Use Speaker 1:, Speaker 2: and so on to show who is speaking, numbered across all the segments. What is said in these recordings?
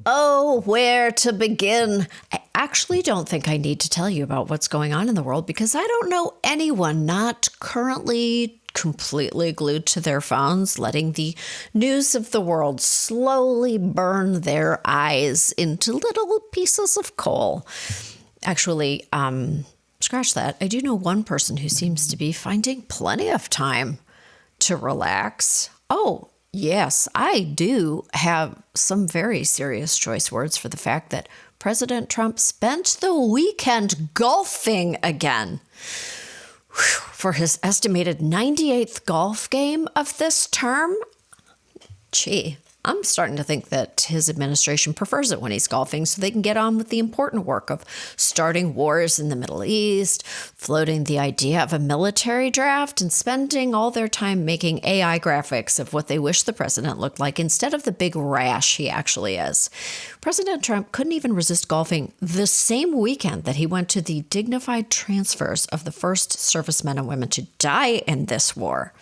Speaker 1: Oh, where to begin? I actually don't think I need to tell you about what's going on in the world because I don't know anyone not currently completely glued to their phones, letting the news of the world slowly burn their eyes into little pieces of coal. Actually, scratch that. I do know one person who seems to be finding plenty of time to relax. Oh, yes, I do have some very serious choice words for the fact that President Trump spent the weekend golfing again. For his estimated 98th golf game of this term. Gee, I'm starting to think that his administration prefers it when he's golfing so they can get on with the important work of starting wars in the Middle East, floating the idea of a military draft, and spending all their time making AI graphics of what they wish the president looked like instead of the big rash he actually is. President Trump couldn't even resist golfing the same weekend that he went to the dignified transfers of the first servicemen and women to die in this war.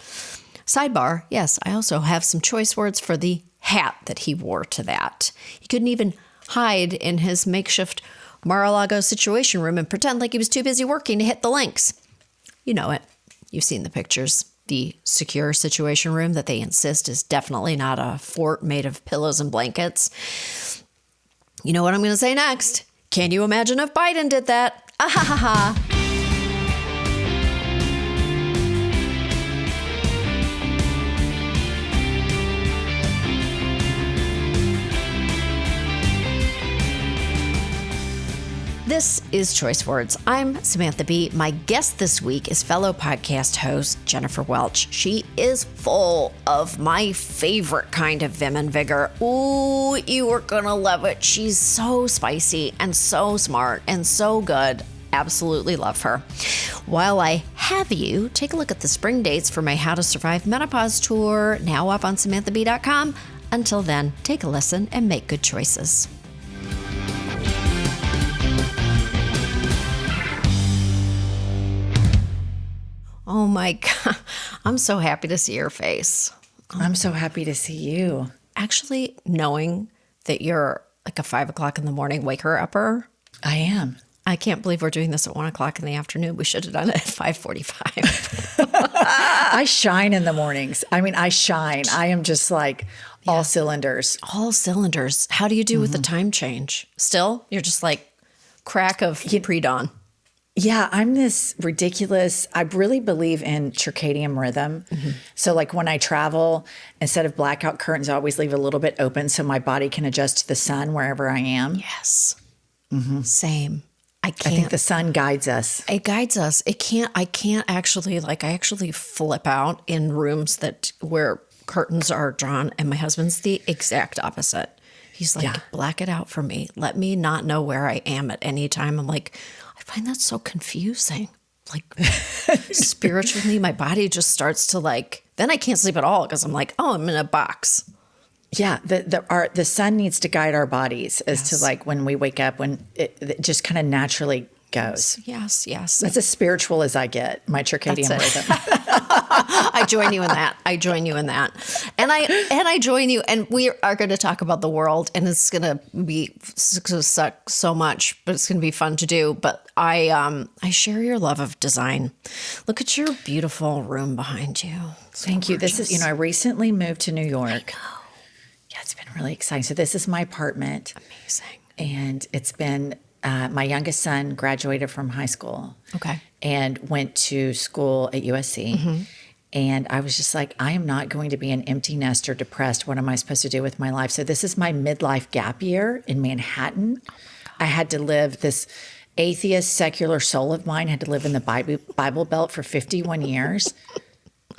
Speaker 1: Sidebar, yes, I also have some choice words for the hat that he wore to that. He couldn't even hide in his makeshift Mar-a-Lago situation room and pretend like he was too busy working to hit the links. You know it. You've seen the pictures. The secure situation room that they insist is definitely not a fort made of pillows and blankets. You know what I'm going to say next? Can you imagine if Biden did that? Ah ha ha ha. This is Choice Words. I'm Samantha Bee. My guest this week is fellow podcast host Jennifer Welch. She is full of my favorite kind of vim and vigor. Ooh, you are gonna love it. She's so spicy and so smart and so good. Absolutely love her. While I have you, take a look at the spring dates for my How to Survive Menopause tour, now up on SamanthaBee.com. Until then, take a listen and make good choices. Oh my God. I'm so happy to see your face.
Speaker 2: I'm so happy to see you.
Speaker 1: Actually, knowing that you're like a 5 o'clock in the morning waker-upper.
Speaker 2: I am.
Speaker 1: I can't believe we're doing this at 1 o'clock in the afternoon. We should have done it at 5:45.
Speaker 2: I shine in the mornings. I mean, I shine. I am just like all cylinders.
Speaker 1: All cylinders. How do you do with the time change? Still? You're just like crack of pre-dawn.
Speaker 2: Yeah, I'm this ridiculous, I really believe in circadian rhythm. So like when I travel, instead of blackout curtains, I always leave a little bit open so my body can adjust to the sun wherever I am.
Speaker 1: Yes. Same. I
Speaker 2: think the sun guides us.
Speaker 1: It guides us. I can't actually, like, I actually flip out in rooms where curtains are drawn, and my husband's the exact opposite. He's like, black it out for me. Let me not know where I am at any time. I'm like, I find that so confusing. Like spiritually, my body just starts to then I can't sleep at all because I'm like, oh, I'm in a box.
Speaker 2: Yeah, the sun needs to guide our bodies as to like when we wake up, when it just kind of naturally goes.
Speaker 1: Yes.
Speaker 2: That's as spiritual as I get, my circadian rhythm.
Speaker 1: I join you in that. And I join you, and we are going to talk about the world, and it's going to be suck so much, but it's going to be fun to do. But I share your love of design. Look at your beautiful room behind you.
Speaker 2: Thank you. This is, I recently moved to New York.
Speaker 1: I know.
Speaker 2: Yeah, it's been really exciting. So this is my apartment.
Speaker 1: Amazing.
Speaker 2: And it's been, my youngest son graduated from high school.
Speaker 1: Okay.
Speaker 2: And went to school at USC. And I was just like, I am not going to be an empty nester, depressed. What am I supposed to do with my life? So this is my midlife gap year in Manhattan. I had to live, this atheist, secular soul of mine had to live in the Bible Belt for 51 years.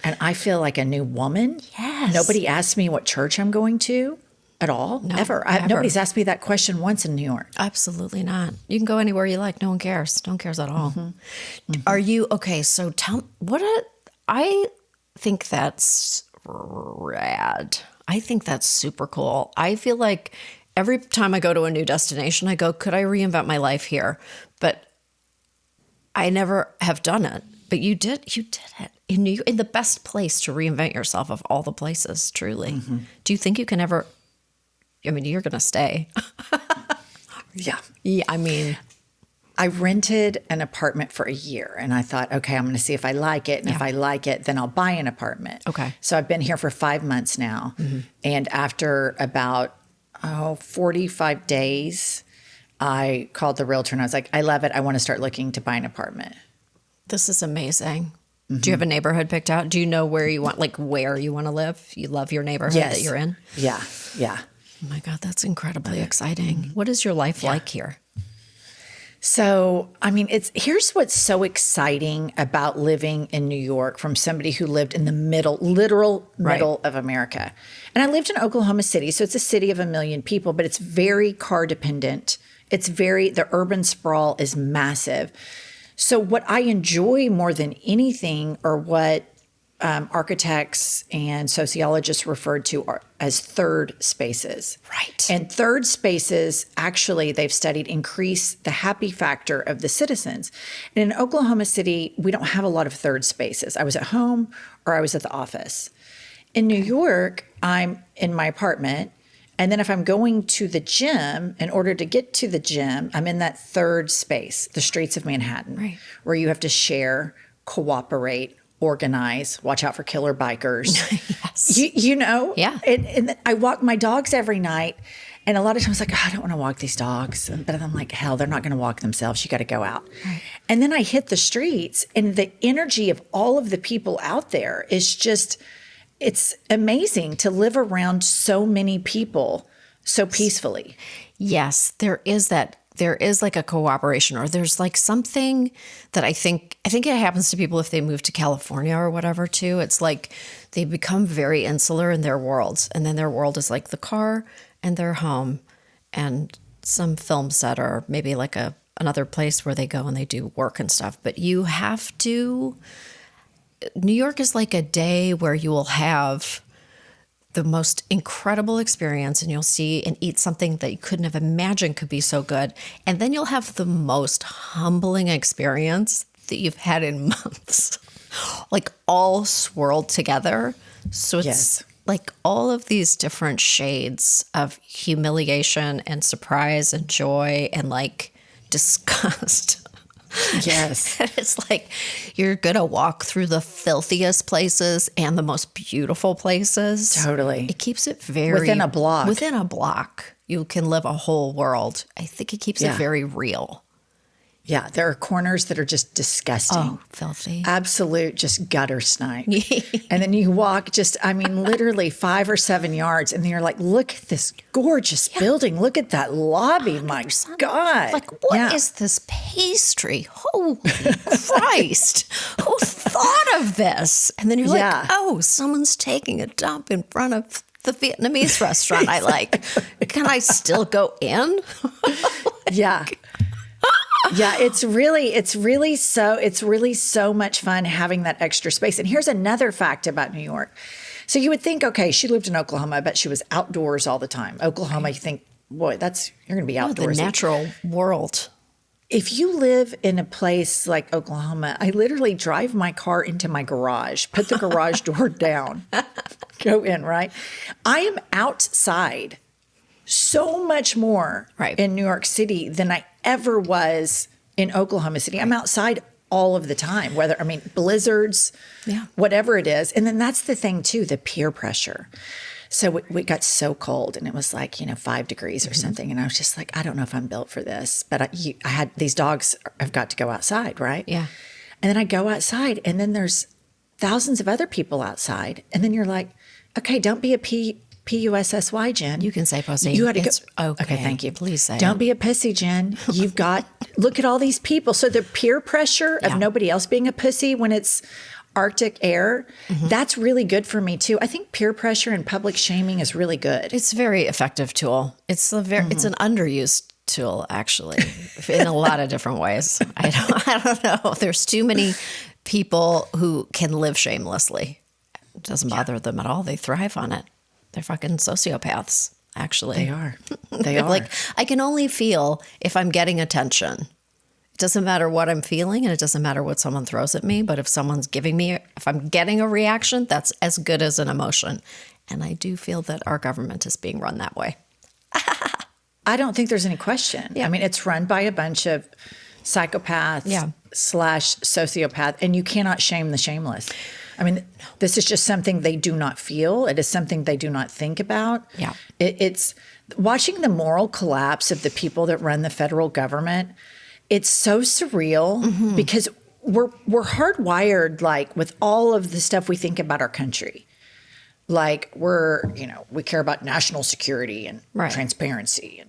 Speaker 2: And I feel like a new woman.
Speaker 1: Yes.
Speaker 2: Nobody asked me what church I'm going to at all.
Speaker 1: No,
Speaker 2: Ever.
Speaker 1: never.
Speaker 2: Nobody's asked me that question once in New York.
Speaker 1: Absolutely not. You can go anywhere you like. No one cares. No one cares at all. Are you, okay, so I think that's rad. I think that's super cool. I feel like every time I go to a new destination, I go, could I reinvent my life here? But I never have done it. But you did it in the best place to reinvent yourself of all the places, truly. Do you think you can ever I mean, you're going to stay.
Speaker 2: Yeah.
Speaker 1: Yeah, I mean,
Speaker 2: I rented an apartment for a year and I thought, okay, I'm going to see if I like it. And if I like it, then I'll buy an apartment.
Speaker 1: Okay.
Speaker 2: So I've been here for 5 months now. And after about 45 days, I called the realtor and I was like, I love it. I want to start looking to buy an apartment.
Speaker 1: this is amazing. Do you have a neighborhood picked out? Do you know where you want, like where you want to live? You love your neighborhood that you're in?
Speaker 2: Yeah. Yeah.
Speaker 1: Oh my God, that's incredibly exciting. What is your life like here?
Speaker 2: So, I mean, here's what's so exciting about living in New York from somebody who lived in the literal middle of America. And I lived in Oklahoma City, so it's a city of 1 million people, but it's very car dependent. The urban sprawl is massive. So what I enjoy more than anything are what architects and sociologists referred to as third spaces.
Speaker 1: Right.
Speaker 2: And third spaces, actually, they've studied increase the happy factor of the citizens. And in Oklahoma City, we don't have a lot of third spaces. I was at home or I was at the office. In New York, I'm in my apartment. And then if I'm going to the gym, in order to get to the gym, I'm in that third space, the streets of Manhattan, where you have to share, cooperate, organize, watch out for killer bikers.
Speaker 1: Yes.
Speaker 2: You know?
Speaker 1: Yeah.
Speaker 2: And I walk my dogs every night. And a lot of times like, I don't want to walk these dogs. But I'm like, hell, they're not going to walk themselves. You got to go out. Right. And then I hit the streets and the energy of all of the people out there is just, it's amazing to live around so many people so peacefully.
Speaker 1: Yes, there is that. There is like a cooperation, or there's like something that I think it happens to people if they move to California or whatever too. It's like they become very insular in their worlds, and then their world is like the car and their home and some film set, or maybe like another place where they go and they do work and stuff. But you have to. New York is like a day where you will have the most incredible experience, and you'll see and eat something that you couldn't have imagined could be so good. And then you'll have the most humbling experience that you've had in months, like all swirled together. So it's like all of these different shades of humiliation and surprise and joy and like disgust.
Speaker 2: Yes.
Speaker 1: It's like you're going to walk through the filthiest places and the most beautiful places.
Speaker 2: Totally.
Speaker 1: It keeps it very...
Speaker 2: Within a block.
Speaker 1: Within a block. You can live a whole world. I think it keeps it very real.
Speaker 2: Yeah, there are corners that are just disgusting.
Speaker 1: Oh, filthy.
Speaker 2: Absolute just gutter snipe. And then you walk literally 5 or 7 yards, and then you're like, look at this gorgeous building. Look at that lobby. 100%. My God.
Speaker 1: Like, what is this pastry? Holy Christ. Who thought of this? And then you're like, oh, someone's taking a dump in front of the Vietnamese restaurant I like. Can I still go in?
Speaker 2: Yeah. Yeah, it's really so much fun having that extra space. And here's another fact about New York. So you would think, okay, she lived in Oklahoma, I bet she was outdoors all the time. Oklahoma, you think, boy, you're going to be outdoors.
Speaker 1: The natural world.
Speaker 2: If you live in a place like Oklahoma, I literally drive my car into my garage, put the garage door down, go in, right? I am outside so much more in New York City than I ever was in Oklahoma City. I'm outside all of the time, blizzards, whatever it is. And then that's the thing too, the peer pressure. So we got so cold and it was like, 5 degrees or something. And I was just like, I don't know if I'm built for this, but I had these dogs have got to go outside, right?
Speaker 1: Yeah.
Speaker 2: And then I go outside and then there's thousands of other people outside. And then you're like, okay, don't be a P-U-S-S-Y, Jen.
Speaker 1: You can say pussy.
Speaker 2: You had to go.
Speaker 1: Okay,
Speaker 2: thank you.
Speaker 1: Please say
Speaker 2: Don't be a pussy, Jen. You've got, look at all these people. So the peer pressure of nobody else being a pussy when it's Arctic air, that's really good for me too. I think peer pressure and public shaming is really good.
Speaker 1: It's a very effective tool. It's an underused tool, actually, in a lot of different ways. I don't know. There's too many people who can live shamelessly. It doesn't bother them at all. They thrive on it. They're fucking sociopaths, actually.
Speaker 2: They are. They are.
Speaker 1: Like, I can only feel if I'm getting attention. It doesn't matter what I'm feeling, and it doesn't matter what someone throws at me. But if someone's if I'm getting a reaction, that's as good as an emotion. And I do feel that our government is being run that way.
Speaker 2: I don't think there's any question.
Speaker 1: Yeah.
Speaker 2: I mean, it's run by a bunch of psychopaths slash sociopath, and you cannot shame the shameless. I mean, this is just something they do not feel. It is something they do not think about.
Speaker 1: Yeah.
Speaker 2: It's watching the moral collapse of the people that run the federal government. It's so surreal because we're hardwired, like, with all of the stuff we think about our country. Like, we care about national security and transparency,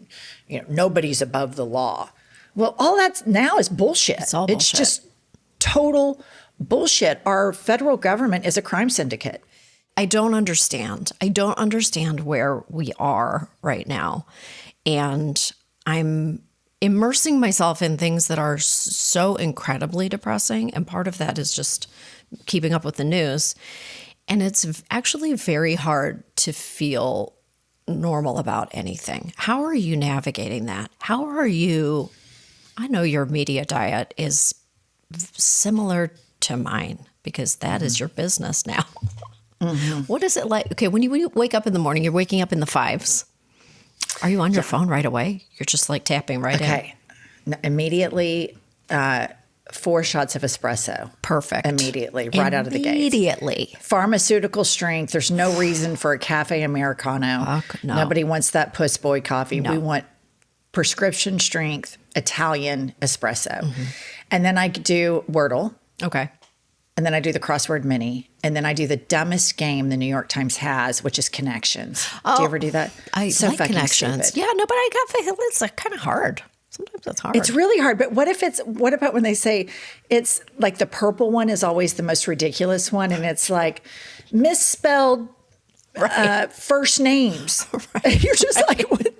Speaker 2: and nobody's above the law. Well, all that's now is bullshit.
Speaker 1: It's all bullshit.
Speaker 2: It's just total bullshit. Our federal government is a crime syndicate.
Speaker 1: I don't understand. I don't understand where we are right now. And I'm immersing myself in things that are so incredibly depressing. And part of that is just keeping up with the news. And it's actually very hard to feel normal about anything. How are you navigating that? How are you? I know your media diet is similar to mine because that is your business now. What is it like? Okay, when you wake up in the morning, you're waking up in the 5s. Are you on your phone right away? You're just like tapping right in.
Speaker 2: Okay. Immediately, 4 shots of espresso.
Speaker 1: Perfect.
Speaker 2: Immediately, right out of the gate.
Speaker 1: Immediately.
Speaker 2: Pharmaceutical strength. There's no reason for a cafe Americano.
Speaker 1: Fuck no.
Speaker 2: Nobody wants that puss boy coffee.
Speaker 1: No.
Speaker 2: We want prescription strength Italian espresso. And then I do Wordle.
Speaker 1: Okay.
Speaker 2: And then I do the crossword mini. And then I do the dumbest game the New York Times has, which is Connections. Do you ever do that?
Speaker 1: I
Speaker 2: so
Speaker 1: like
Speaker 2: fucking
Speaker 1: Connections.
Speaker 2: stupid.
Speaker 1: Yeah, no, but I got it's like kind of hard. Sometimes that's hard.
Speaker 2: It's really hard. But what about when they say it's like the purple one is always the most ridiculous one, and it's like misspelled first names. You're just like, what?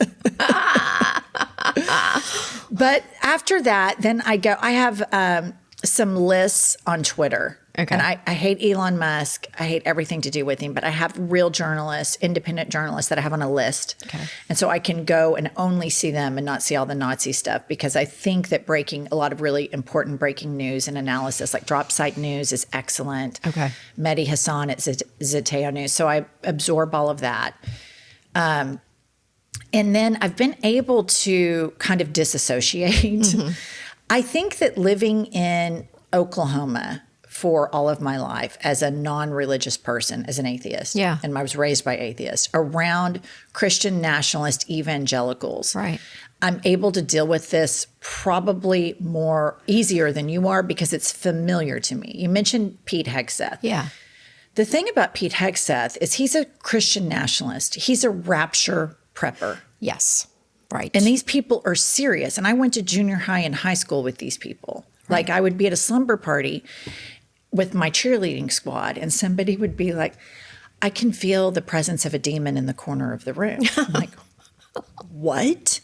Speaker 2: But after that, then I have some lists on Twitter.
Speaker 1: Okay.
Speaker 2: And I hate Elon Musk. I hate everything to do with him, but I have real journalists, independent journalists that I have on a list.
Speaker 1: Okay.
Speaker 2: And so I can go and only see them and not see all the Nazi stuff, because I think that a lot of really important breaking news and analysis, like Drop Site News, is excellent.
Speaker 1: Okay.
Speaker 2: Mehdi Hassan at Zeteo News. So I absorb all of that. And then I've been able to kind of disassociate. I think that living in Oklahoma for all of my life as a non-religious person, as an atheist, and I was raised by atheists, around Christian nationalist evangelicals,
Speaker 1: right.
Speaker 2: I'm able to deal with this probably easier than you are, because it's familiar to me. You mentioned Pete Hegseth.
Speaker 1: Yeah.
Speaker 2: The thing about Pete Hegseth is he's a Christian nationalist. He's a rapture prepper.
Speaker 1: Yes. Right.
Speaker 2: And these people are serious. And I went to junior high and high school with these people. Right. Like, I would be at a slumber party with my cheerleading squad, and somebody would be like, I can feel the presence of a demon in the corner of the room. I'm like, what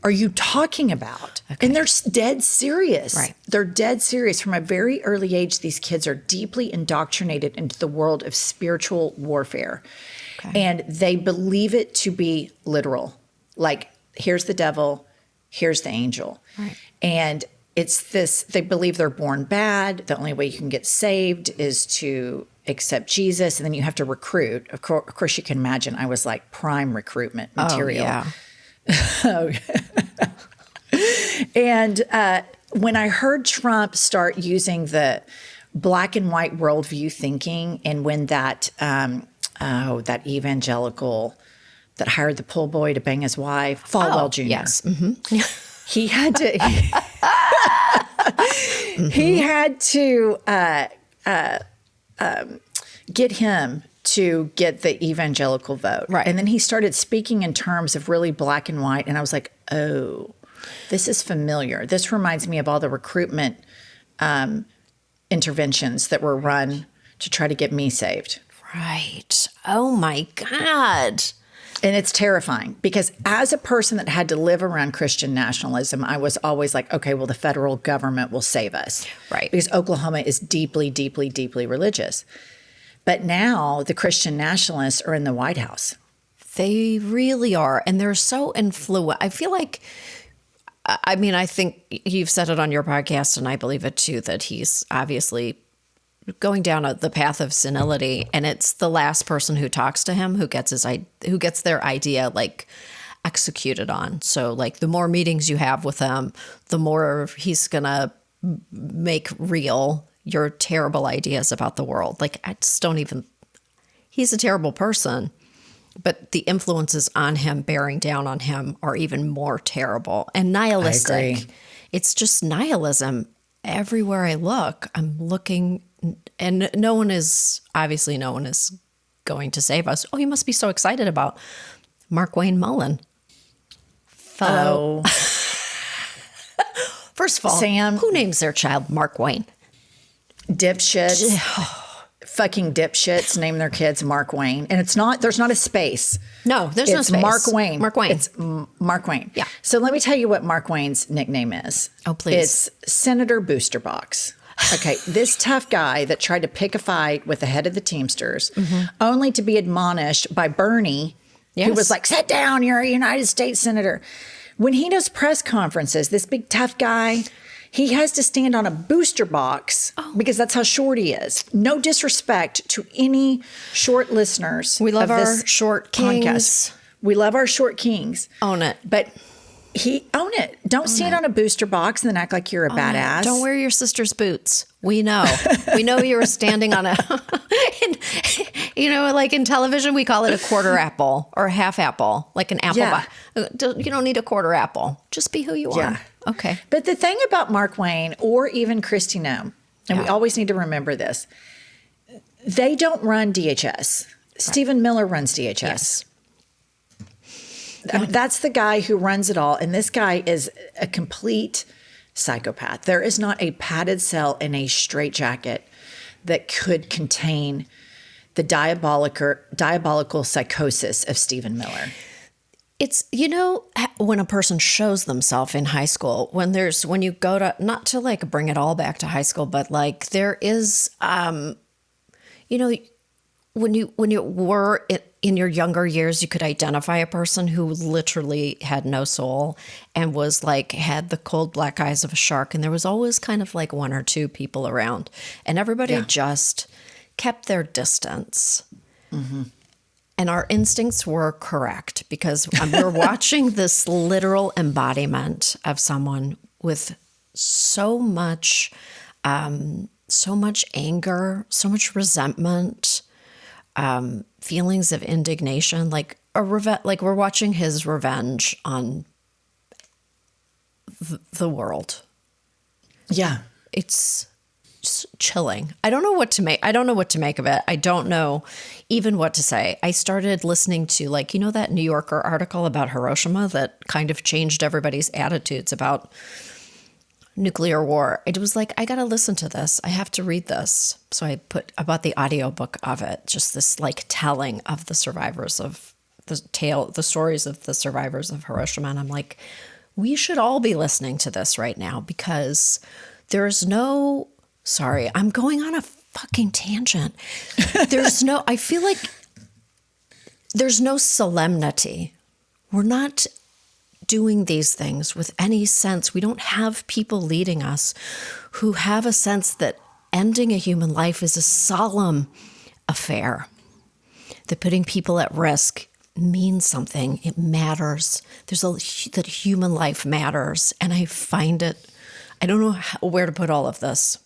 Speaker 2: are you talking about? Okay. And they're dead serious.
Speaker 1: Right.
Speaker 2: They're dead serious. From a very early age, these kids are deeply indoctrinated into the world of spiritual warfare. Okay. And they believe it to be literal. Like, here's the devil, here's the angel. Right. And it's this, they believe they're born bad. The only way you can get saved is to accept Jesus. And then you have to recruit. Of course, you can imagine I was like prime recruitment material.
Speaker 1: Oh, yeah.
Speaker 2: And when I heard Trump start using the black and white worldview thinking, and when that evangelical that hired the pool boy to bang his wife, Falwell Jr.
Speaker 1: Yes.
Speaker 2: He had to. He had to get him to get the evangelical vote.
Speaker 1: Right.
Speaker 2: And then he started speaking in terms of really black and white. And I was like, oh, this is familiar. This reminds me of all the recruitment interventions that were run to try to get me saved.
Speaker 1: Right. Oh, my God.
Speaker 2: And it's terrifying, because as a person that had to live around Christian nationalism, I was always like, okay, well, the federal government will save us.
Speaker 1: Right.
Speaker 2: Because Oklahoma is deeply, deeply, deeply religious. But now the Christian nationalists are in the White House.
Speaker 1: They really are. And they're so influential. I feel like, I mean, I think you've said it on your podcast, and I believe it too, that he's obviously going down the path of senility, and it's the last person who talks to him who gets their idea like executed on. So like the more meetings you have with him, the more he's going to make real your terrible ideas about the world. Like I just don't even, he's a terrible person, but the influences on him bearing down on him are even more terrible and nihilistic.
Speaker 2: I agree.
Speaker 1: It's just nihilism. Everywhere I look, I'm looking, and no one is going to save us. Oh, you must be so excited about Mark Wayne Mullen. Fellow.
Speaker 2: Oh.
Speaker 1: First of all,
Speaker 2: Sam,
Speaker 1: who names their child Mark Wayne?
Speaker 2: Dipshits. Fucking dipshits name their kids Mark Wayne. And there's not a space.
Speaker 1: No, there's no
Speaker 2: It's
Speaker 1: space.
Speaker 2: Mark Wayne.
Speaker 1: Mark Wayne.
Speaker 2: It's Mark Wayne.
Speaker 1: Yeah.
Speaker 2: So let me tell you what Mark Wayne's nickname is.
Speaker 1: Oh, please.
Speaker 2: It's Senator Booster Box. Okay, this tough guy that tried to pick a fight with the head of the Teamsters, only to be admonished by Bernie, who was like, sit down, you're a United States Senator. When he does press conferences, this big tough guy, he has to stand on a booster box because that's how short he is. No disrespect to any short listeners.
Speaker 1: We love
Speaker 2: of
Speaker 1: our
Speaker 2: this
Speaker 1: short
Speaker 2: podcast.
Speaker 1: kings.
Speaker 2: We love our short kings.
Speaker 1: Own it.
Speaker 2: But own it. Don't stand on a booster box and then act like you're a badass.
Speaker 1: Don't wear your sister's boots. We know. We know you were standing on a, like in television, we call it a quarter apple or a half apple, like an apple.
Speaker 2: Yeah.
Speaker 1: You don't need a quarter apple. Just be who you are.
Speaker 2: Yeah.
Speaker 1: Okay.
Speaker 2: But the thing about Mark Wayne or even Kristi Noem, and we always need to remember this, they don't run DHS. Stephen Miller runs DHS.
Speaker 1: Yes.
Speaker 2: I mean, that's the guy who runs it all. And this guy is a complete psychopath. There is not a padded cell in a straitjacket that could contain the diabolical psychosis of Stephen Miller.
Speaker 1: It's, when a person shows themselves in high school, when you go to, not to like bring it all back to high school, but like there is, when you were in your younger years, you could identify a person who literally had no soul and was like, had the cold black eyes of a shark. And there was always kind of like one or two people around and everybody just kept their distance. Mm-hmm. And our instincts were correct because we're watching this literal embodiment of someone with so much anger, so much resentment, feelings of indignation, like we're watching his revenge on the world.
Speaker 2: Yeah.
Speaker 1: It's just chilling. I don't know what to make of it. I don't know even what to say. I started listening to that New Yorker article about Hiroshima that kind of changed everybody's attitudes about nuclear war. It was like, I got to listen to this. I have to read this. So I bought the audiobook of it, just this like telling of the survivors of the stories of the survivors of Hiroshima. And I'm like, we should all be listening to this right now because sorry, I'm going on a fucking tangent. I feel like there's no solemnity. We're not doing these things with any sense. We don't have people leading us who have a sense that ending a human life is a solemn affair, that putting people at risk means something. It matters. That human life matters. And I don't know where to put all of this.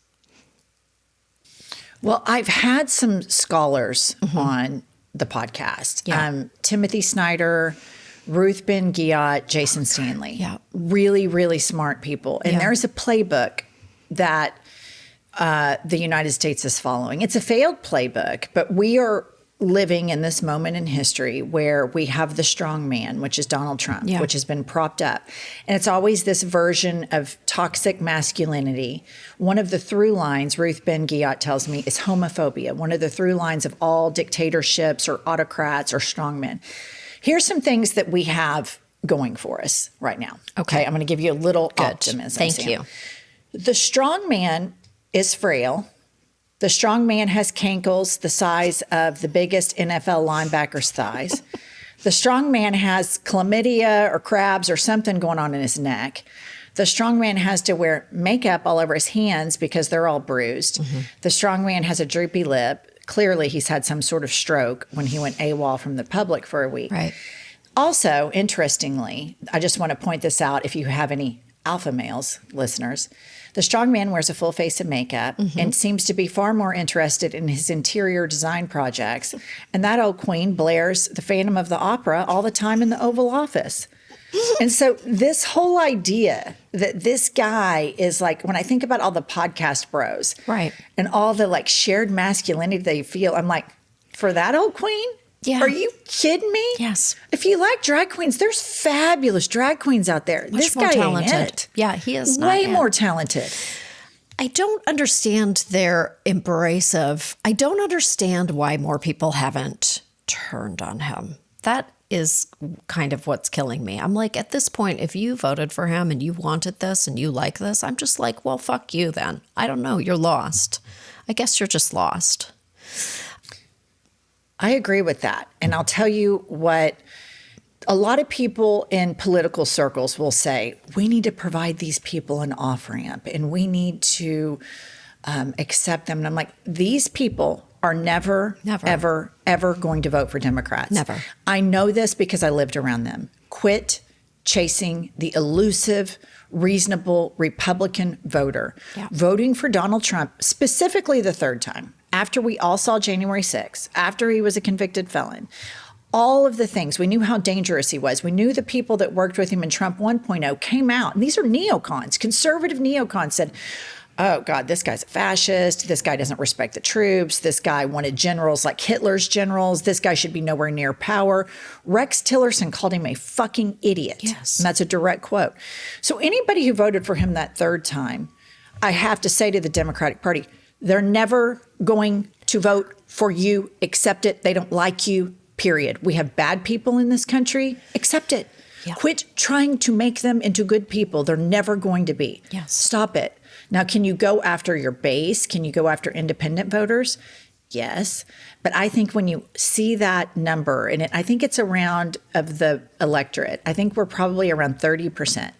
Speaker 2: Well, I've had some scholars on the podcast.
Speaker 1: Yeah.
Speaker 2: Timothy Snyder, Ruth Ben-Ghiat, Jason Stanley.
Speaker 1: Yeah.
Speaker 2: Really, really smart people. And there's a playbook that the United States is following. It's a failed playbook, but we are living in this moment in history where we have the strongman, which is Donald Trump, which has been propped up. And it's always this version of toxic masculinity. One of the through lines, Ruth Ben-Ghiat tells me, is homophobia. One of the through lines of all dictatorships or autocrats or strongmen. Here's some things that we have going for us right now. Okay. I'm going to give you a little optimism.
Speaker 1: Thank you.
Speaker 2: The strongman is frail. The strong man has cankles the size of the biggest NFL linebacker's thighs. The strong man has chlamydia or crabs or something going on in his neck. The strong man has to wear makeup all over his hands because they're all bruised. The strong man has a droopy lip. Clearly, he's had some sort of stroke when he went AWOL from the public for a week.
Speaker 1: Right.
Speaker 2: Also, interestingly, I just want to point this out if you have any alpha males listeners. The strongman wears a full face of makeup and seems to be far more interested in his interior design projects. And that old queen blares the Phantom of the Opera all the time in the Oval Office. And so this whole idea that this guy is like, when I think about all the podcast bros,
Speaker 1: right,
Speaker 2: and all the like shared masculinity they feel, I'm like, for that old queen?
Speaker 1: Yeah.
Speaker 2: Are you kidding me?
Speaker 1: Yes.
Speaker 2: If you like drag queens, there's fabulous drag queens out there.
Speaker 1: Much
Speaker 2: this
Speaker 1: more
Speaker 2: guy
Speaker 1: talented.
Speaker 2: ain't it.
Speaker 1: Yeah, he is
Speaker 2: way
Speaker 1: not
Speaker 2: more talented.
Speaker 1: I don't understand their embrace of, I don't understand why more people haven't turned on him. That is kind of what's killing me. I'm like, at this point, if you voted for him and you wanted this and you like this, I'm just like, well, fuck you then. I don't know. You're lost. I guess you're just lost.
Speaker 2: I agree with that. And I'll tell you what a lot of people in political circles will say, we need to provide these people an off-ramp and we need to accept them. And I'm like, these people are never, ever, ever going to vote for Democrats.
Speaker 1: Never.
Speaker 2: I know this because I lived around them. Quit chasing the elusive, reasonable Republican voter.
Speaker 1: Yeah.
Speaker 2: Voting for Donald Trump, specifically the third time, after we all saw January 6th, after he was a convicted felon, all of the things, we knew how dangerous he was. We knew the people that worked with him in Trump 1.0 came out, and these are neocons, conservative neocons, said, oh, God, this guy's a fascist. This guy doesn't respect the troops. This guy wanted generals like Hitler's generals. This guy should be nowhere near power. Rex Tillerson called him a fucking idiot.
Speaker 1: Yes.
Speaker 2: And that's a direct quote. So anybody who voted for him that third time, I have to say to the Democratic Party, they're never going to vote for you. Accept it. They don't like you, period. We have bad people in this country. Accept it.
Speaker 1: Yeah.
Speaker 2: Quit trying to make them into good people. They're never going to be.
Speaker 1: Yes.
Speaker 2: Stop it. Now, can you go after your base? Can you go after independent voters? Yes. But I think when you see that number, and I think it's around of the electorate, I think we're probably around 30%.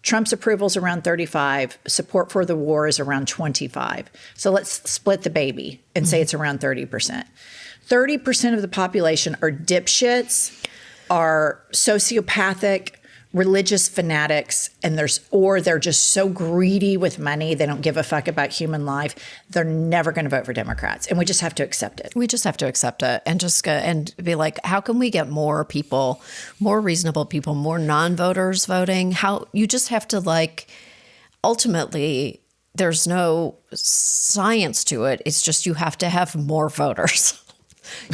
Speaker 2: Trump's approval is around 35. Support for the war is around 25. So let's split the baby and say it's around 30%. 30% of the population are dipshits, are sociopathic, religious fanatics, and they're just so greedy with money, they don't give a fuck about human life. They're never going to vote for Democrats, and we just have to accept it.
Speaker 1: We just have to accept it and just go and be like, how can we get more people, more reasonable people, more non-voters voting? How you just have to like, ultimately, there's no science to it. It's just you have to have more voters.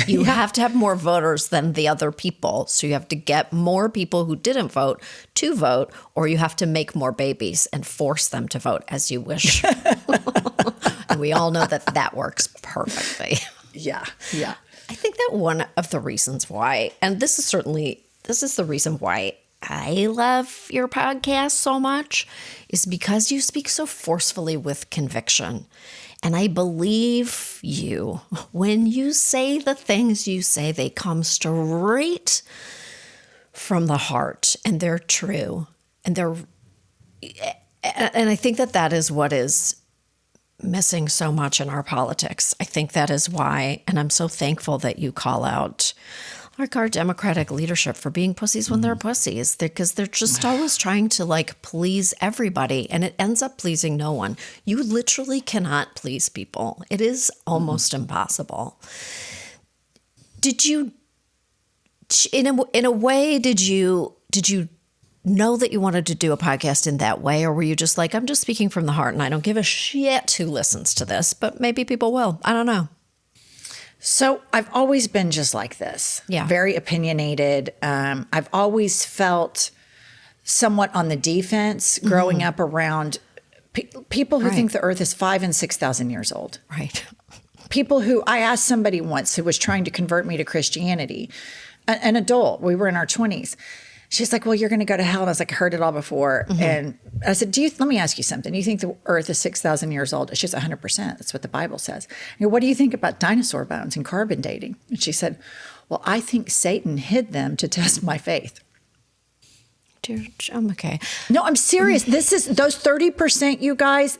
Speaker 1: You have to have more voters than the other people. So you have to get more people who didn't vote to vote, or you have to make more babies and force them to vote as you wish. And we all know that that works perfectly.
Speaker 2: Yeah.
Speaker 1: I think that one of the reasons why, and this is the reason why I love your podcast so much, is because you speak so forcefully with conviction. And I believe you. When you say the things you say, they come straight from the heart, and they're true. And I think that is what is missing so much in our politics. I think that is why, and I'm so thankful that you call out like our Democratic leadership for being pussies when they're pussies, because they're just always trying to like please everybody, and it ends up pleasing no one. You literally cannot please people. It is almost impossible. Did you, in a way, did you know that you wanted to do a podcast in that way, or were you just like, I'm just speaking from the heart and I don't give a shit who listens to this, but maybe people will. I don't know.
Speaker 2: So I've always been just like this, very opinionated. I've always felt somewhat on the defense growing up around people who think the earth is 5,000 and 6,000 years old.
Speaker 1: Right.
Speaker 2: People who, I asked somebody once who was trying to convert me to Christianity, an adult, we were in our 20s. She's like, well, you're going to go to hell. And I was like, I heard it all before. And I said, let me ask you something. Do you think the earth is 6,000 years old? She's 100%. That's what the Bible says. I go, what do you think about dinosaur bones and carbon dating? And she said, well, I think Satan hid them to test my faith.
Speaker 1: Dude, I'm okay.
Speaker 2: No, I'm serious. This is those 30%, you guys,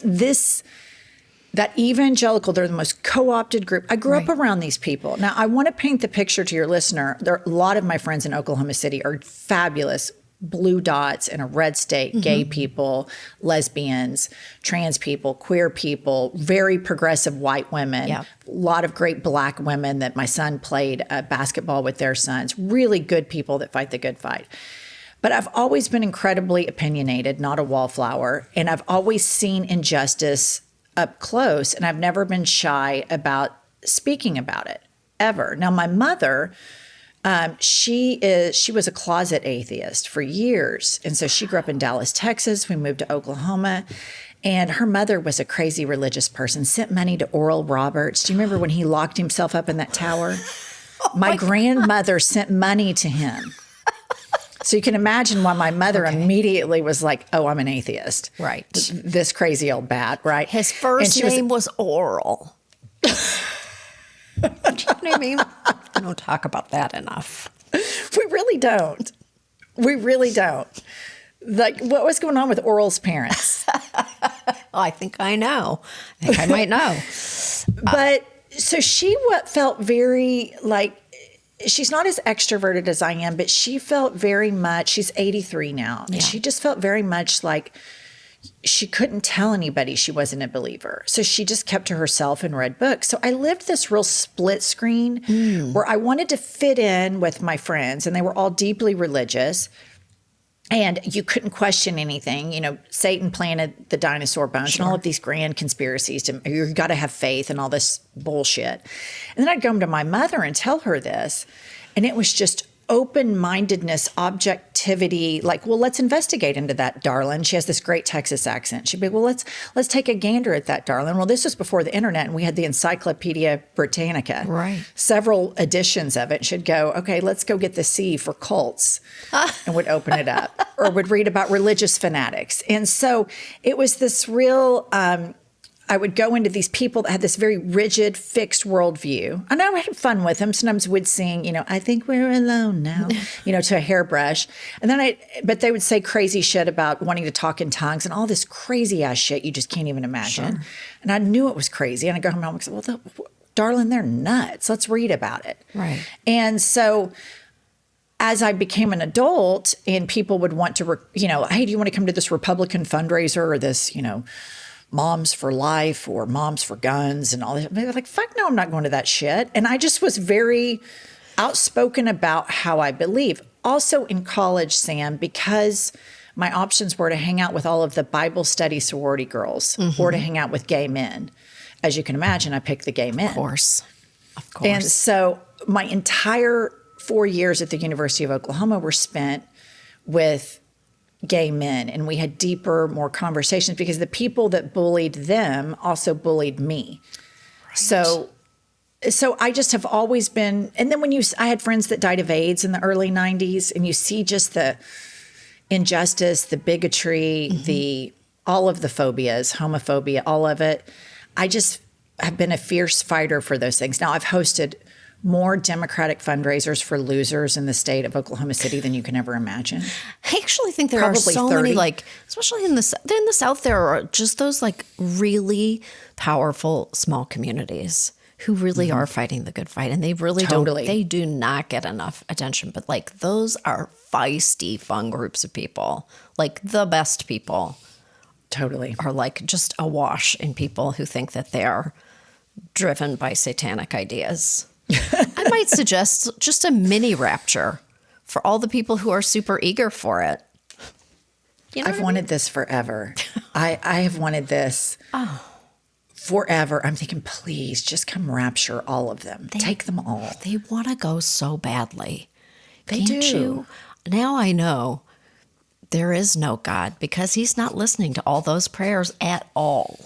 Speaker 2: That evangelical, they're the most co-opted group. I grew up around these people. Now, I want to paint the picture to your listener. There are a lot of my friends in Oklahoma City are fabulous blue dots in a red state, gay people, lesbians, trans people, queer people, very progressive white women, a lot of great black women that my son played basketball with their sons, really good people that fight the good fight. But I've always been incredibly opinionated, not a wallflower, and I've always seen injustice up close, and I've never been shy about speaking about it, ever. Now, my mother, she was a closet atheist for years, and so she grew up in Dallas, Texas. We moved to Oklahoma, and her mother was a crazy religious person, sent money to Oral Roberts. Do you remember when he locked himself up in that tower? My grandmother sent money to him. So you can imagine why my mother immediately was like, oh, I'm an atheist.
Speaker 1: Right.
Speaker 2: This crazy old bat, right?
Speaker 1: His first name was Oral. You know what I mean? I don't talk about that enough.
Speaker 2: We really don't. We really don't. Like, what was going on with Oral's parents?
Speaker 1: I think I know. I think I might know.
Speaker 2: But so she felt very like, she's not as extroverted as I am, but she felt very much, she's 83 now, and she just felt very much like she couldn't tell anybody she wasn't a believer. So she just kept to herself and read books. So I lived this real split screen where I wanted to fit in with my friends, and they were all deeply religious. And you couldn't question anything. You know, Satan planted the dinosaur bones and all of these grand conspiracies. You got to have faith and all this bullshit. And then I'd go to my mother and tell her this. And it was just open-mindedness, objectivity, like, well, let's investigate into that, darling. She has this great Texas accent. She'd be, well, let's take a gander at that, darling. Well, this was before the internet, and we had the Encyclopedia Britannica.
Speaker 1: Right.
Speaker 2: Several editions of it. She'd go, okay, let's go get the C for cults, and would open it up, or would read about religious fanatics. And so it was this real... I would go into these people that had this very rigid, fixed worldview. And I had fun with them. Sometimes we'd sing, you know, I think we're alone now, you know, to a hairbrush. And then but they would say crazy shit about wanting to talk in tongues and all this crazy ass shit you just can't even imagine. Sure. And I knew it was crazy. And I go home and I was like, well, darling, they're nuts. Let's read about it.
Speaker 1: Right.
Speaker 2: And so as I became an adult and people would want to, you know, hey, do you want to come to this Republican fundraiser or this, you know, Moms for Life or Moms for Guns and all that. They were like, fuck no, I'm not going to that shit. And I just was very outspoken about how I believe. Also in college, Sam, because my options were to hang out with all of the Bible study sorority girls or to hang out with gay men. As you can imagine, I picked the gay men.
Speaker 1: Of course. Of course.
Speaker 2: And so my entire 4 years at the University of Oklahoma were spent with gay men, and we had deeper, more conversations because the people that bullied them also bullied me. Right. So I just have always been, and then I had friends that died of AIDS in the early 90s, and you see just the injustice, the bigotry, all of the phobias, homophobia, all of it. I just have been a fierce fighter for those things. Now I've hosted more Democratic fundraisers for losers in the state of Oklahoma City than you can ever imagine.
Speaker 1: I actually think there are so
Speaker 2: 30.
Speaker 1: many, like, especially in the South, there are just those like really powerful small communities who really are fighting the good fight, and they really they do not get enough attention. But like, those are feisty, fun groups of people. Like, the best people
Speaker 2: totally
Speaker 1: are like just awash in people who think that they're driven by satanic ideas. I might suggest just a mini rapture for all the people who are super eager for it. You know
Speaker 2: I've wanted this forever. I have wanted this forever. I'm thinking, please just come rapture all of them. Take them all.
Speaker 1: They want to go so badly.
Speaker 2: They
Speaker 1: Can't
Speaker 2: do.
Speaker 1: You? Now I know there is no God because he's not listening to all those prayers at all.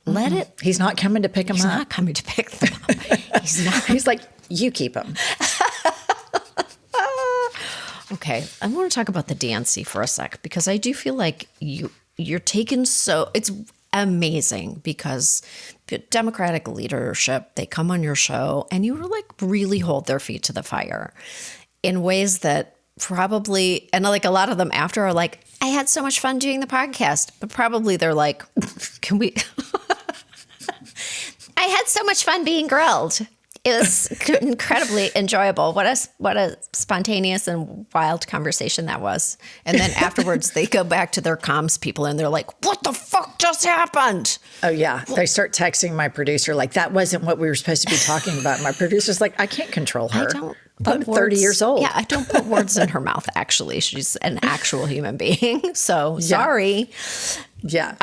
Speaker 1: Let it.
Speaker 2: He's not coming to pick them up.
Speaker 1: He's not coming to pick them up. He's not.
Speaker 2: He's like, you keep them.
Speaker 1: Okay, I want to talk about the DNC for a sec because I do feel like you're taken so. It's amazing because the Democratic leadership, they come on your show and you like really hold their feet to the fire in ways that probably, and like a lot of them after are like, I had so much fun doing the podcast, but probably they're like, can we? had so much fun being grilled. It was incredibly enjoyable. What a spontaneous and wild conversation that was. And then afterwards, they go back to their comms people and they're like, what the fuck just happened?
Speaker 2: Oh, yeah. They start texting my producer like, that wasn't what we were supposed to be talking about. My producer's like, I can't control her.
Speaker 1: I don't
Speaker 2: I'm 30 years old.
Speaker 1: Yeah, I don't put words in her mouth, actually. She's an actual human being. So sorry.
Speaker 2: Yeah.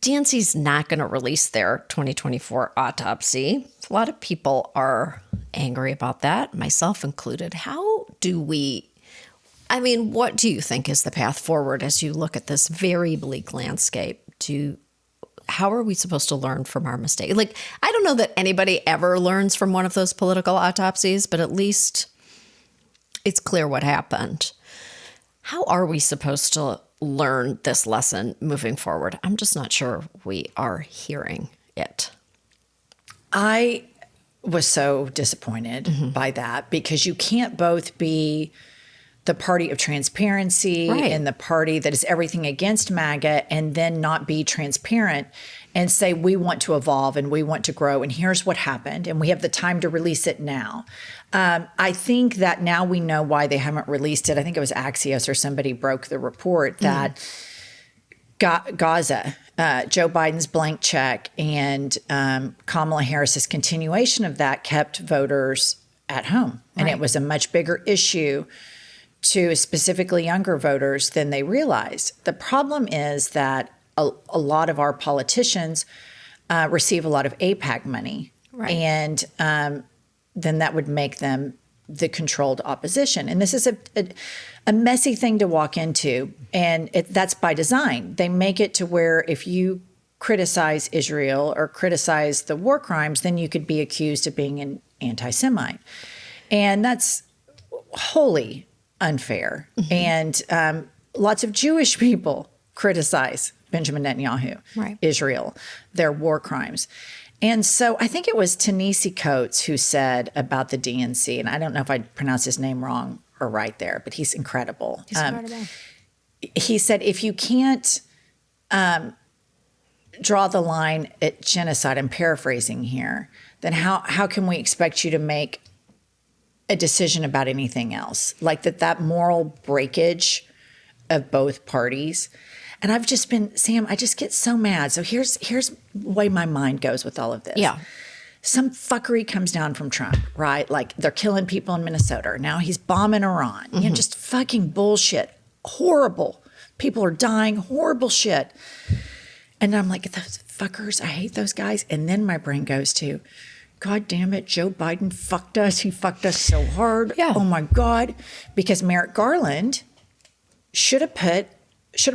Speaker 1: DNC's not going to release their 2024 autopsy. A lot of people are angry about that, myself included. What do you think is the path forward as you look at this very bleak landscape? How are we supposed to learn from our mistake? Like, I don't know that anybody ever learns from one of those political autopsies, but at least it's clear what happened. How are we supposed to learn this lesson moving forward? I'm just not sure we are hearing it.
Speaker 2: I was so disappointed by that because you can't both be the party of transparency and the party that is everything against MAGA and then not be transparent and say, we want to evolve and we want to grow and here's what happened and we have the time to release it now. I think that now we know why they haven't released it. I think it was Axios or somebody broke the report that Gaza, Joe Biden's blank check and Kamala Harris's continuation of that kept voters at home. And it was a much bigger issue to specifically younger voters than they realized. The problem is that a lot of our politicians receive a lot of AIPAC money. And then that would make them the controlled opposition. And this is a messy thing to walk into. And that's by design. They make it to where if you criticize Israel or criticize the war crimes, then you could be accused of being an anti-Semite. And that's wholly unfair. And lots of Jewish people criticize Benjamin Netanyahu, Israel, their war crimes. And so I think it was Ta-Nehisi Coates who said about the DNC, and I don't know if I pronounced his name wrong or right there, but he's incredible. He said, if you can't draw the line at genocide, I'm paraphrasing here, then how can we expect you to make a decision about anything else? Like that moral breakage of both parties. And I've just been, Sam, I just get so mad. So here's the way my mind goes with all of this.
Speaker 1: Yeah.
Speaker 2: Some fuckery comes down from Trump, right? Like they're killing people in Minnesota. Now he's bombing Iran. You know, just fucking bullshit. Horrible. People are dying. Horrible shit. And I'm like, those fuckers, I hate those guys. And then my brain goes to, God damn it, Joe Biden fucked us. He fucked us so hard.
Speaker 1: Yeah.
Speaker 2: Oh my God. Because Merrick Garland should have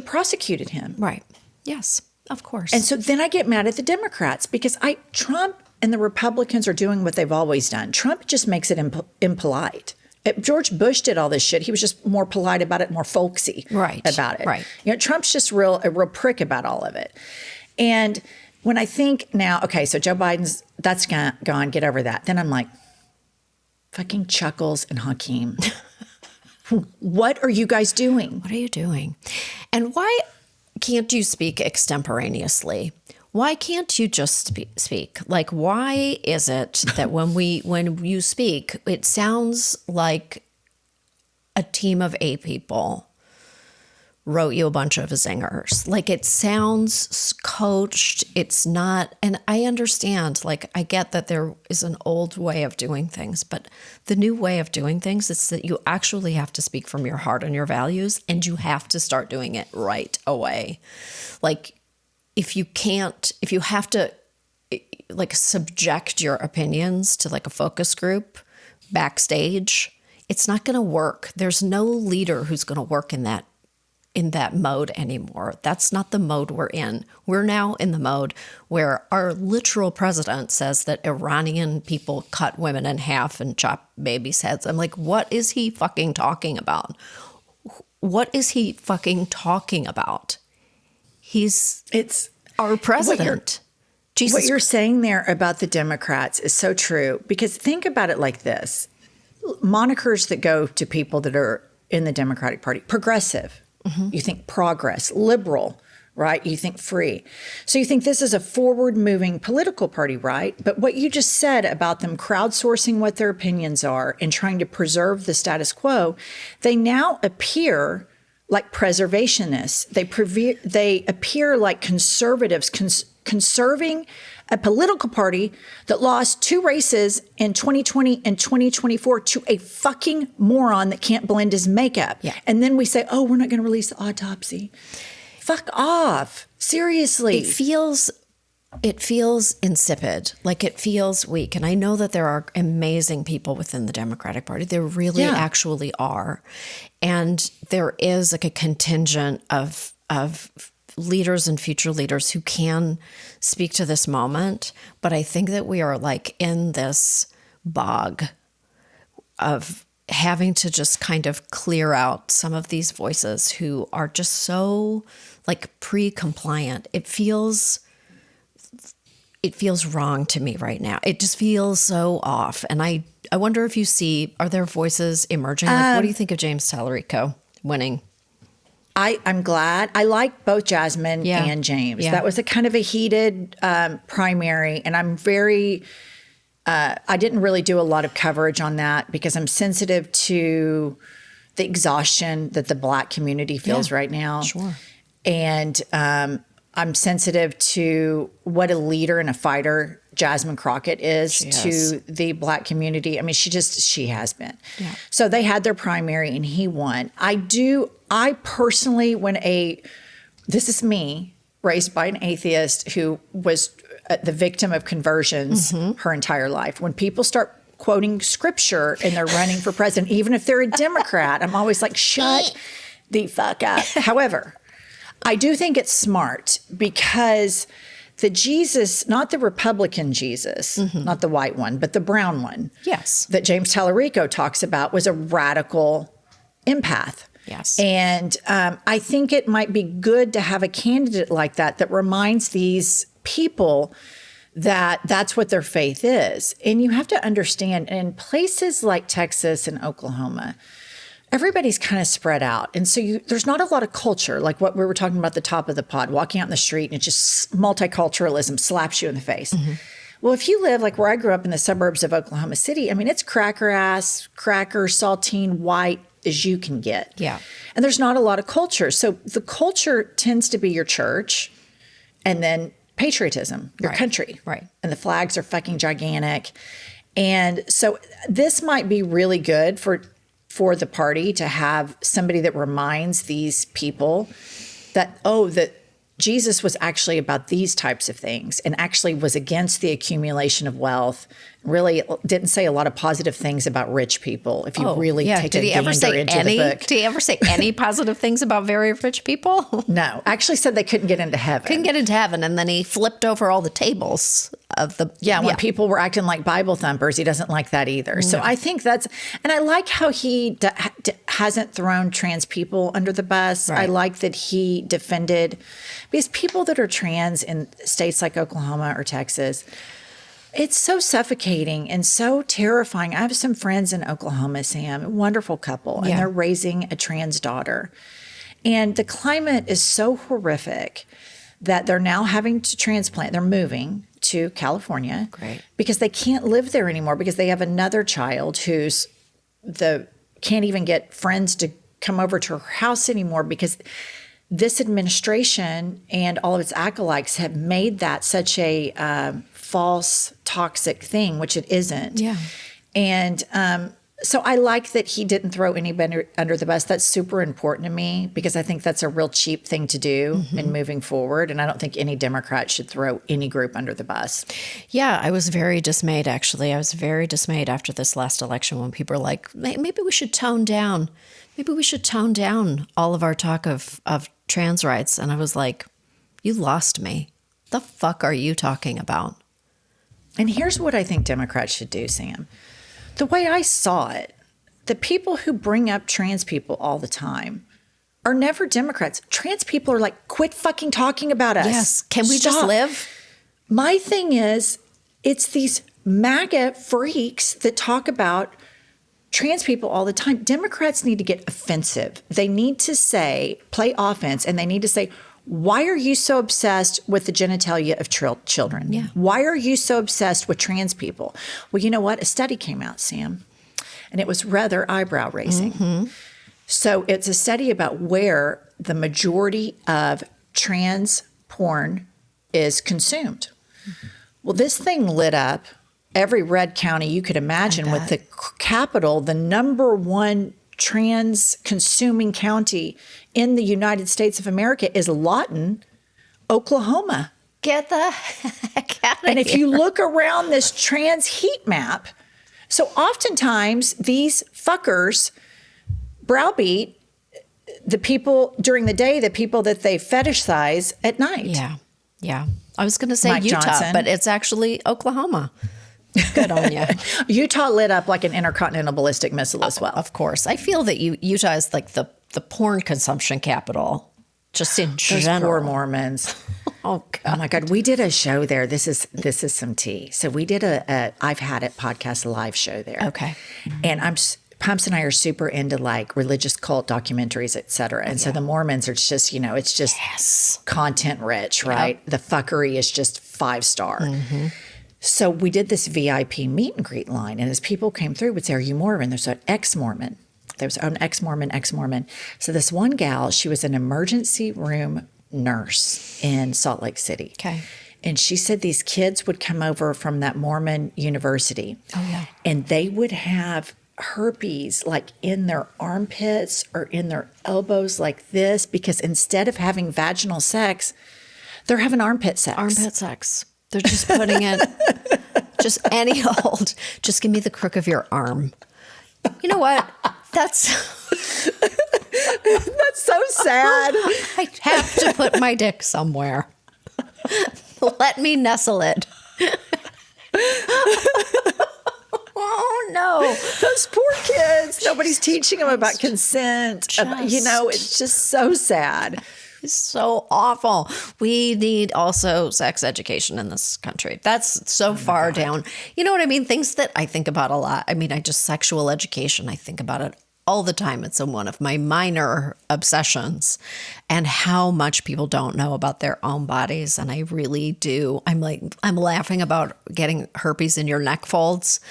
Speaker 2: prosecuted him.
Speaker 1: Right. Yes, of course.
Speaker 2: And so then I get mad at the Democrats because Trump and the Republicans are doing what they've always done. Trump just makes it impolite. George Bush did all this shit. He was just more polite about it, more folksy about it.
Speaker 1: Right.
Speaker 2: You know, Trump's just a real prick about all of it. And when I think now, okay, so Joe Biden's, that's gone, get over that. Then I'm like, fucking Chuckles and Hakeem. What are you guys doing?
Speaker 1: What are you doing? And why can't you speak extemporaneously? Why can't you just speak? Like, why is it that when you speak, it sounds like a team of 8 people wrote you a bunch of zingers? Like, it sounds coached. It's not, and I understand, like, I get that there is an old way of doing things, but the new way of doing things is that you actually have to speak from your heart and your values, and you have to start doing it right away. Like, if you have to, like, subject your opinions to, like, a focus group backstage, it's not going to work. There's no leader who's going to work in that mode anymore. That's not the mode we're in. We're now in the mode where our literal president says that Iranian people cut women in half and chop babies' heads. I'm like, what is he fucking talking about? What is he fucking talking about? It's our president.
Speaker 2: What you're saying there about the Democrats is so true, because think about it like this. Monikers that go to people that are in the Democratic Party: progressive. You think progress, liberal, right? You think free. So you think this is a forward-moving political party, right? But what you just said about them crowdsourcing what their opinions are and trying to preserve the status quo, they now appear like preservationists. They appear like conservatives, conserving a political party that lost 2 races in 2020 and 2024 to a fucking moron that can't blend his makeup.
Speaker 1: Yeah.
Speaker 2: And then we say, oh, we're not going to release the autopsy. Fuck off. Seriously.
Speaker 1: It feels insipid, like it feels weak. And I know that there are amazing people within the Democratic Party. There really actually are. And there is like a contingent of leaders and future leaders who can speak to this moment. But I think that we are like in this bog of having to just kind of clear out some of these voices who are just so like pre-compliant. It feels wrong to me right now. It just feels so off. And I wonder if you see, are there voices emerging? Like, what do you think of James Tallarico winning?
Speaker 2: I'm glad. I like both Jasmine and James. That was a kind of a heated primary. And I'm very, I didn't really do a lot of coverage on that because I'm sensitive to the exhaustion that the Black community feels right now.
Speaker 1: Sure.
Speaker 2: And I'm sensitive to what a leader and a fighter Jasmine Crockett is to the Black community. I mean, she has been. Yeah. So they had their primary and he won. I personally, this is me, raised by an atheist who was the victim of conversions her entire life. When people start quoting scripture and they're running for president, even if they're a Democrat, I'm always like, shut the fuck up. However, I do think it's smart because the Jesus, not the Republican Jesus, not the white one, but the brown one.
Speaker 1: Yes.
Speaker 2: That James Tallarico talks about was a radical empath.
Speaker 1: Yes.
Speaker 2: And I think it might be good to have a candidate like that reminds these people that that's what their faith is. And you have to understand, in places like Texas and Oklahoma, everybody's kind of spread out. And so there's not a lot of culture, like what we were talking about at the top of the pod, walking out in the street and it just multiculturalism slaps you in the face. Well, if you live like where I grew up in the suburbs of Oklahoma City, I mean, it's cracker ass, cracker, saltine, white as you can get.
Speaker 1: Yeah.
Speaker 2: And there's not a lot of culture. So the culture tends to be your church and then patriotism, your country.
Speaker 1: Right.
Speaker 2: And the flags are fucking gigantic. And so this might be really good for the party to have somebody that reminds these people that, that Jesus was actually about these types of things and actually was against the accumulation of wealth. Really didn't say a lot of positive things about rich people. If you really take a gander into the book.
Speaker 1: Did he ever say any positive things about very rich people?
Speaker 2: No, actually said they couldn't get into heaven.
Speaker 1: Couldn't get into heaven. And then he flipped over all the tables of the...
Speaker 2: when people were acting like Bible thumpers, he doesn't like that either. No. So I think and I like how he hasn't thrown trans people under the bus. Right. I like that he defended, because people that are trans in states like Oklahoma or Texas, it's so suffocating and so terrifying. I have some friends in Oklahoma, Sam, a wonderful couple, and they're raising a trans daughter. And the climate is so horrific that they're now having to transplant. They're moving to California because they can't live there anymore because they have another child who's can't even get friends to come over to her house anymore because this administration and all of its acolytes have made that such a false, toxic thing, which it isn't.
Speaker 1: Yeah.
Speaker 2: And so I like that he didn't throw anybody under the bus. That's super important to me because I think that's a real cheap thing to do in moving forward. And I don't think any Democrat should throw any group under the bus.
Speaker 1: Yeah, I was very dismayed, actually. I was very dismayed after this last election when people were like, maybe we should tone down. Maybe we should tone down all of our talk of trans rights. And I was like, you lost me. The fuck are you talking about?
Speaker 2: And here's what I think Democrats should do, Sam. The way I saw it, the people who bring up trans people all the time are never Democrats. Trans people are like, quit fucking talking about us.
Speaker 1: Yes. Can we just live?
Speaker 2: My thing is, it's these MAGA freaks that talk about trans people all the time. Democrats need to get offensive. They need to play offense, and they need to say, Why are you so obsessed with the genitalia of children?
Speaker 1: Yeah.
Speaker 2: Why are you so obsessed with trans people? Well, you know what? A study came out, Sam, and it was rather eyebrow raising. So it's a study about where the majority of trans porn is consumed. Well, this thing lit up every red county you could imagine, with the capital, the number one trans consuming county in the United States of America is Lawton, Oklahoma.
Speaker 1: Get the heck out of here.
Speaker 2: And if you look around this trans heat map, so oftentimes these fuckers browbeat the people during the day, the people that they fetishize at night.
Speaker 1: Yeah. Yeah. I was going to say
Speaker 2: Mike
Speaker 1: Utah,
Speaker 2: Johnson.
Speaker 1: but it's actually Oklahoma. Good on you.
Speaker 2: Utah lit up like an intercontinental ballistic missile as well.
Speaker 1: Of course. I feel that Utah is like the porn consumption capital, just in
Speaker 2: Those
Speaker 1: general.
Speaker 2: poor Mormons.
Speaker 1: Oh, God.
Speaker 2: Oh my God, we did a show there. This is some tea. So we did a I've Had It podcast live show there.
Speaker 1: Okay.
Speaker 2: And Pumps and I are super into like religious cult documentaries, et cetera. And so the Mormons are just, it's just content rich, right? The fuckery is just 5-star. So we did this VIP meet and greet line. And as people came through, would say, "Are you Mormon?" There's an ex-Mormon. There was an ex-Mormon, ex-Mormon. So this one gal, she was an emergency room nurse in Salt Lake City.
Speaker 1: Okay.
Speaker 2: And she said these kids would come over from that Mormon university.
Speaker 1: Oh, yeah.
Speaker 2: And they would have herpes like in their armpits or in their elbows like this, because instead of having vaginal sex, they're having armpit sex.
Speaker 1: Armpit sex. They're just putting it, just any old, just give me the crook of your arm. You know what? That's
Speaker 2: so sad.
Speaker 1: I have to put my dick somewhere. Let me nestle it. Oh, no.
Speaker 2: Those poor kids. Nobody's teaching them about consent. It's just so sad.
Speaker 1: It's so awful. We need also sex education in this country. That's so far down. You know what I mean? Things that I think about a lot. I mean, sexual education, I think about it all the time. It's one of my minor obsessions, and how much people don't know about their own bodies. And I really do. I'm laughing about getting herpes in your neck folds,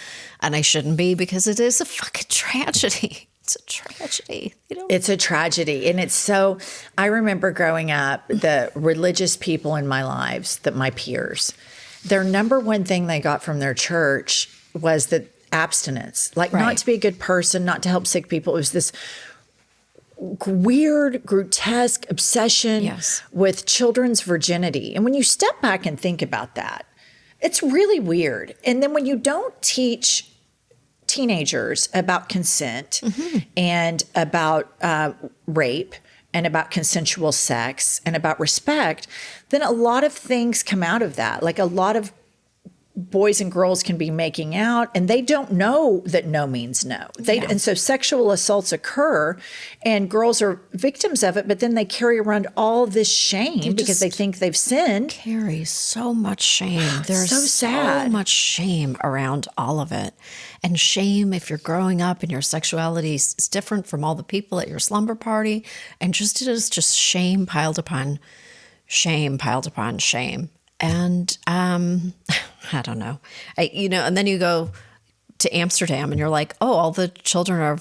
Speaker 1: and I shouldn't be, because it is a fucking tragedy. It's a tragedy.
Speaker 2: It's a tragedy. And it's so, I remember growing up, the religious people in my lives, my peers, their number one thing they got from their church was that abstinence, not to be a good person, not to help sick people. It was this weird, grotesque obsession with children's virginity. And when you step back and think about that, it's really weird. And then when you don't teach teenagers about consent and about rape and about consensual sex and about respect, then a lot of things come out of that. Like a lot of boys and girls can be making out, and they don't know that no means no. And so sexual assaults occur, and girls are victims of it, but then they carry around all this shame because they think they've sinned.
Speaker 1: Carry so much shame. There's
Speaker 2: so sad.
Speaker 1: So much shame around all of it. And shame, if you're growing up and your sexuality is different from all the people at your slumber party, and it is just shame piled upon shame piled upon shame. And I don't know. And then you go to Amsterdam and you're like, oh, all the children are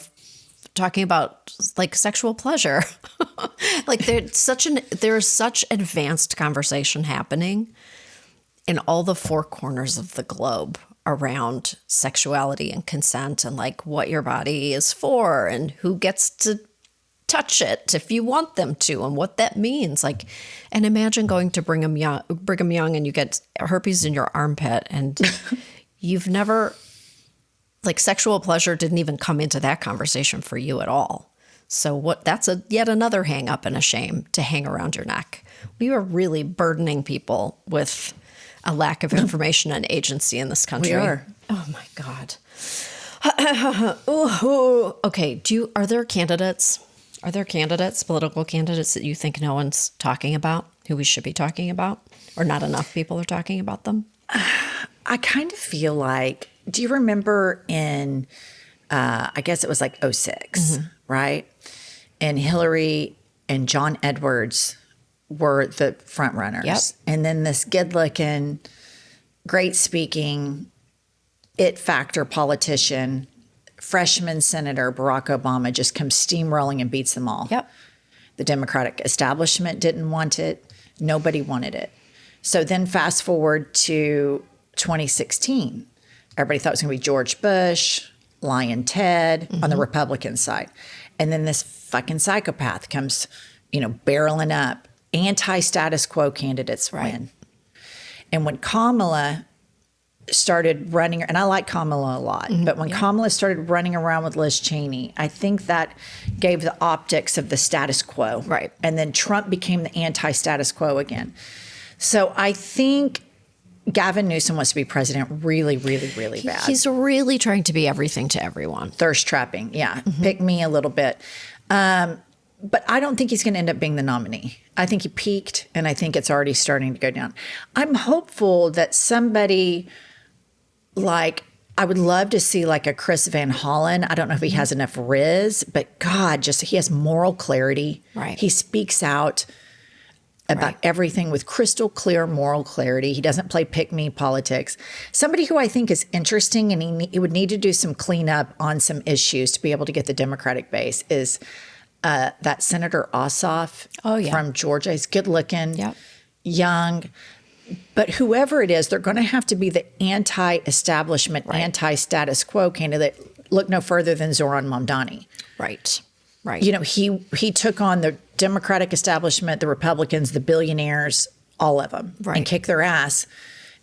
Speaker 1: talking about like sexual pleasure. Like there's such advanced conversation happening in all the four corners of the globe around sexuality and consent and like what your body is for and who gets to touch it if you want them to and what that means. Like, and imagine going to Brigham Young and you get herpes in your armpit and you've never, like, sexual pleasure didn't even come into that conversation for you at all. So that's yet another hang up and a shame to hang around your neck. We are really burdening people with a lack of information and agency in this country.
Speaker 2: We are.
Speaker 1: Oh my God. Ooh, okay. Are there candidates? Are there political candidates that you think no one's talking about, who we should be talking about, or not enough people are talking about them?
Speaker 2: I kind of feel like, do you remember in, I guess it was like 2006, right? And Hillary and John Edwards were the front runners.
Speaker 1: Yep.
Speaker 2: And then this good-looking, great-speaking, it-factor politician, freshman Senator Barack Obama just comes steamrolling and beats them all.
Speaker 1: Yep.
Speaker 2: The Democratic establishment didn't want it. Nobody wanted it. So then fast forward to 2016. Everybody thought it was going to be George Bush, Lion Ted on the Republican side. And then this fucking psychopath comes, barreling up. Anti-status quo candidates win. And when Kamala started running, and I like Kamala a lot, but when Kamala started running around with Liz Cheney, I think that gave the optics of the status quo.
Speaker 1: Right.
Speaker 2: And then Trump became the anti-status quo again. So I think Gavin Newsom wants to be president really, really, really bad.
Speaker 1: He's really trying to be everything to everyone.
Speaker 2: Thirst trapping. Yeah. Pick me a little bit. But I don't think he's going to end up being the nominee. I think he peaked, and I think it's already starting to go down. I'm hopeful that somebody I would love to see like a Chris Van Hollen. I don't know if he has enough riz, but God, he has moral clarity.
Speaker 1: Right.
Speaker 2: He speaks out about everything with crystal clear moral clarity. He doesn't play pick-me politics. Somebody who I think is interesting, and he would need to do some cleanup on some issues to be able to get the Democratic base is that Senator Ossoff from Georgia. He's good looking, young. But whoever it is, they're going to have to be the anti-establishment, anti-status quo candidate. Look no further than Zoran Mamdani.
Speaker 1: Right.
Speaker 2: He took on the Democratic establishment, the Republicans, the billionaires, all of them, and kicked their ass.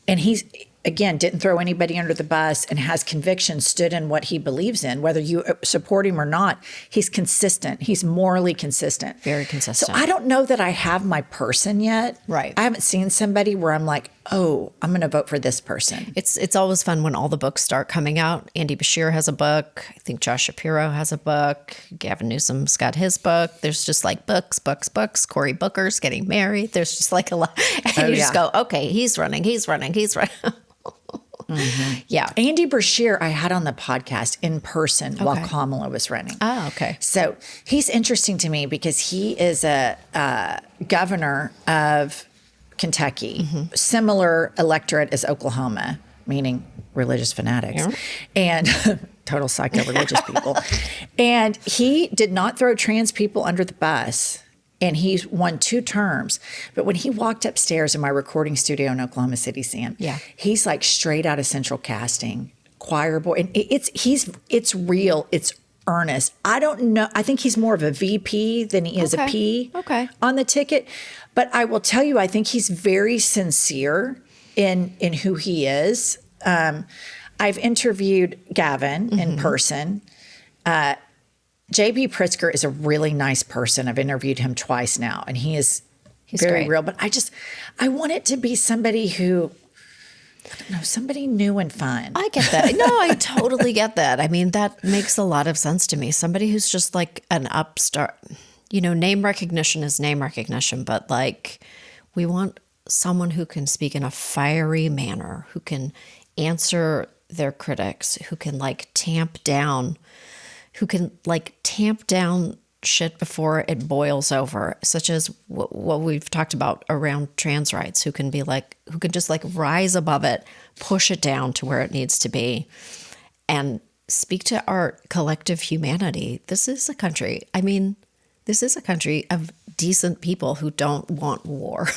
Speaker 2: And he's, again, didn't throw anybody under the bus and has conviction, stood in what he believes in. Whether you support him or not, he's consistent. He's morally consistent.
Speaker 1: Very consistent.
Speaker 2: So I don't know that I have my person yet.
Speaker 1: Right.
Speaker 2: I haven't seen somebody where I'm like, oh, I'm going to vote for this person.
Speaker 1: It's always fun when all the books start coming out. Andy Bashir has a book. I think Josh Shapiro has a book. Gavin Newsom's got his book. There's just like books. Cory Booker's getting married. There's just like a lot. And you just go, okay, he's running. Yeah.
Speaker 2: Andy Bashir, I had on the podcast in person while Kamala was running.
Speaker 1: Oh, okay.
Speaker 2: So he's interesting to me because he is a governor of Kentucky, similar electorate as Oklahoma, meaning religious fanatics and total psycho-religious people. And he did not throw trans people under the bus. And he's won 2 terms. But when he walked upstairs in my recording studio in Oklahoma City, Sam, he's like straight out of Central Casting, choir boy. And it's real. It's earnest. I don't know. I think he's more of a VP than he is a P on the ticket. But I will tell you, I think he's very sincere in who he is. I've interviewed Gavin in person. J.B. Pritzker is a really nice person. I've interviewed him twice now, and he's very
Speaker 1: great.
Speaker 2: real. But I want it to be somebody who, I don't know, somebody new and fun.
Speaker 1: I get that. No, I totally get that. I mean, that makes a lot of sense to me. Somebody who's just like an upstart. Name recognition is name recognition, but like we want someone who can speak in a fiery manner, who can answer their critics, who can tamp down shit before it boils over, such as what we've talked about around trans rights, who can just rise above it, push it down to where it needs to be, and speak to our collective humanity. This is a country of decent people who don't want war.